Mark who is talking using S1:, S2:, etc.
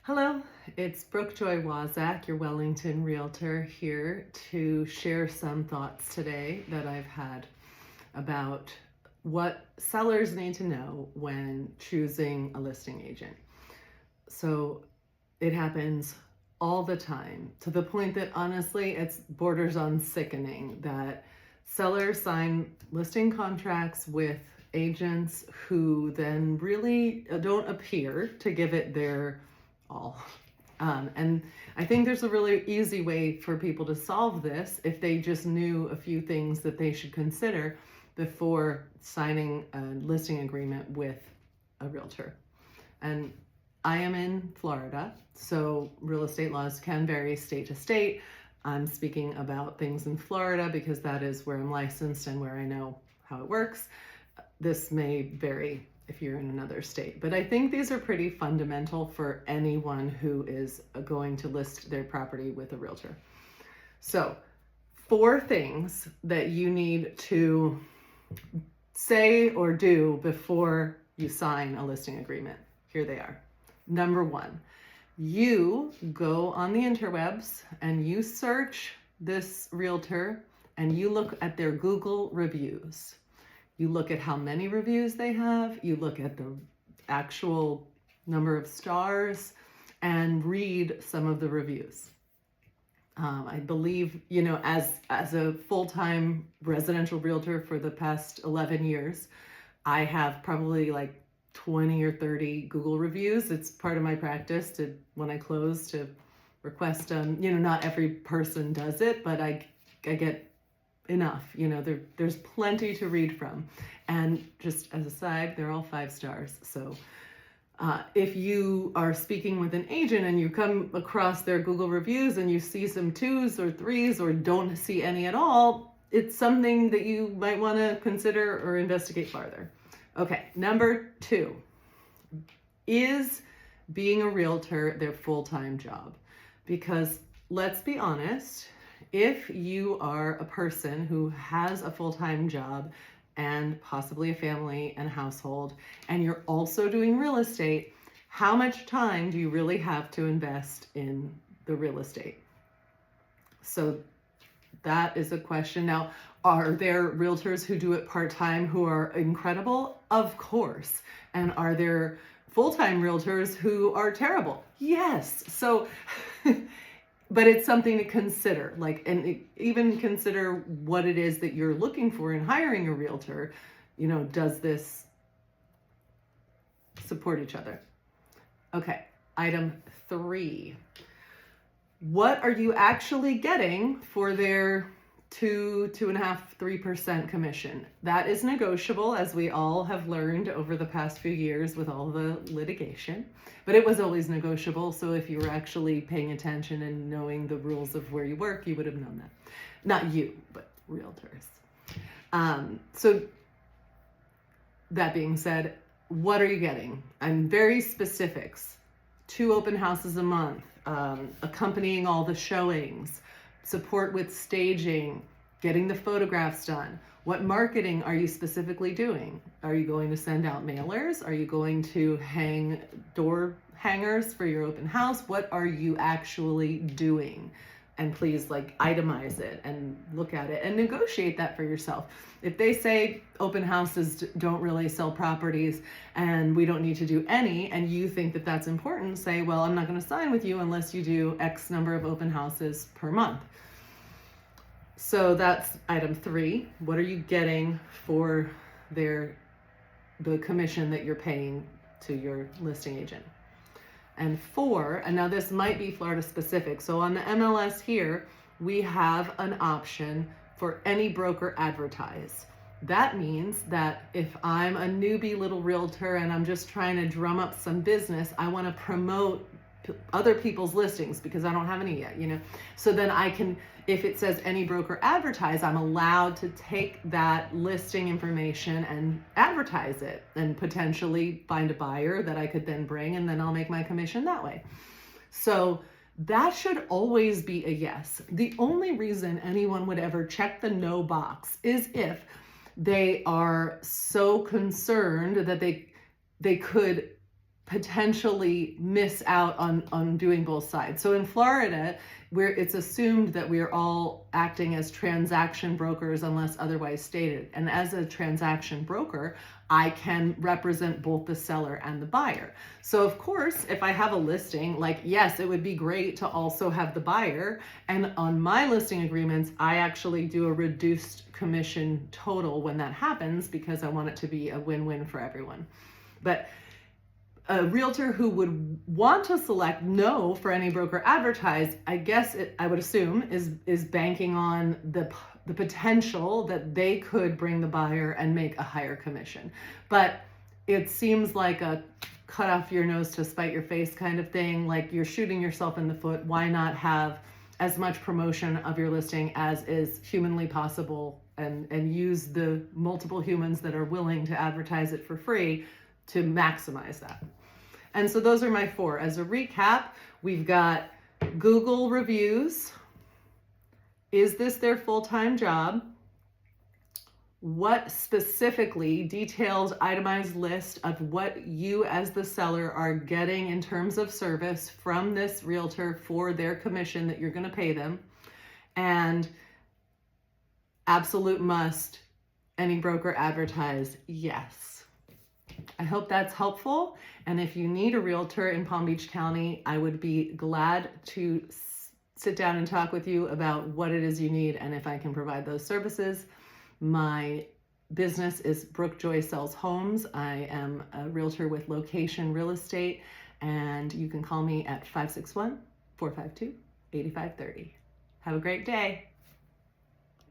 S1: Hello, it's Brooke Joy Wazak, your Wellington Realtor, here to share some thoughts today that I've had about what sellers need to know when choosing a listing agent. So it happens all the time, to the point that honestly it's borders on sickening that sellers sign listing contracts with agents who then really don't appear to give it their all. And I think there's a really easy way for people to solve this if they just knew a few things that they should consider before signing a listing agreement with a realtor. And I am in Florida, so real estate laws can vary state to state. I'm speaking about things in Florida because that is where I'm licensed and where I know how it works. This may vary if you're in another state, but I think these are pretty fundamental for anyone who is going to list their property with a realtor. So 4 things that you need to say or do before you sign a listing agreement. Here they are. Number 1, you go on the interwebs and you search this realtor and you look at their Google reviews. You look at how many reviews they have, you look at the actual number of stars, and read some of the reviews. I believe, as a full-time residential realtor for the past 11 years, I have probably like 20 or 30 Google reviews. It's part of my practice to, when I close, to request, not every person does it, but I get enough. There's plenty to read from. And just as a side, they're all 5 stars. So if you are speaking with an agent and you come across their Google reviews and you see some 2s or 3s or don't see any at all, it's something that you might want to consider or investigate farther. Okay, number 2, is being a realtor their full-time job? Because let's be honest, if you are a person who has a full-time job and possibly a family and household, and you're also doing real estate, how much time do you really have to invest in the real estate? So that is a question. Now, are there realtors who do it part-time who are incredible? Of course. And are there full-time realtors who are terrible? Yes. So but it's something to consider, and even consider what it is that you're looking for in hiring a realtor. Does this support each other? Okay, item 3. What are you actually getting for their 2.5%, 3% commission? That is negotiable, as we all have learned over the past few years with all the litigation, but it was always negotiable. So if you were actually paying attention and knowing the rules of where you work, you would have known that. Not you, but realtors. So that being said, what are you getting? I'm very specifics. 2 open houses a month, accompanying all the showings, support with staging, getting the photographs done. What marketing are you specifically doing? Are you going to send out mailers? Are you going to hang door hangers for your open house? What are you actually doing? And please itemize it and look at it and negotiate that for yourself. If they say open houses don't really sell properties and we don't need to do any, and you think that that's important, say, well, I'm not going to sign with you unless you do X number of open houses per month. So that's item 3. What are you getting for the commission that you're paying to your listing agent? And 4, and now this might be Florida specific. So on the MLS here, we have an option for any broker advertise. That means that if I'm a newbie little realtor and I'm just trying to drum up some business, I want to promote other people's listings because I don't have any yet, So then I can, if it says any broker advertise, I'm allowed to take that listing information and advertise it and potentially find a buyer that I could then bring, and then I'll make my commission that way. So that should always be a yes. The only reason anyone would ever check the no box is if they are so concerned that they could potentially miss out on doing both sides. So in Florida, where it's assumed that we are all acting as transaction brokers unless otherwise stated. And as a transaction broker, I can represent both the seller and the buyer. So of course, if I have a listing, like, yes, it would be great to also have the buyer. And on my listing agreements, I actually do a reduced commission total when that happens because I want it to be a win-win for everyone. But a realtor who would want to select no for any broker advertise, I guess I would assume is banking on the potential that they could bring the buyer and make a higher commission. But it seems like a cut off your nose to spite your face kind of thing. Like, you're shooting yourself in the foot. Why not have as much promotion of your listing as is humanly possible, and use the multiple humans that are willing to advertise it for free to maximize that? And so those are my 4. As a recap, we've got Google reviews. Is this their full-time job? What specifically detailed itemized list of what you as the seller are getting in terms of service from this realtor for their commission that you're going to pay them? And absolute must, any broker advertise? Yes. I hope that's helpful. And if you need a realtor in Palm Beach County, I would be glad to sit down and talk with you about what it is you need and if I can provide those services. My business is Brooke Joy Sells Homes. I am a realtor with Location Real Estate, and you can call me at 561-452-8530. Have a great day.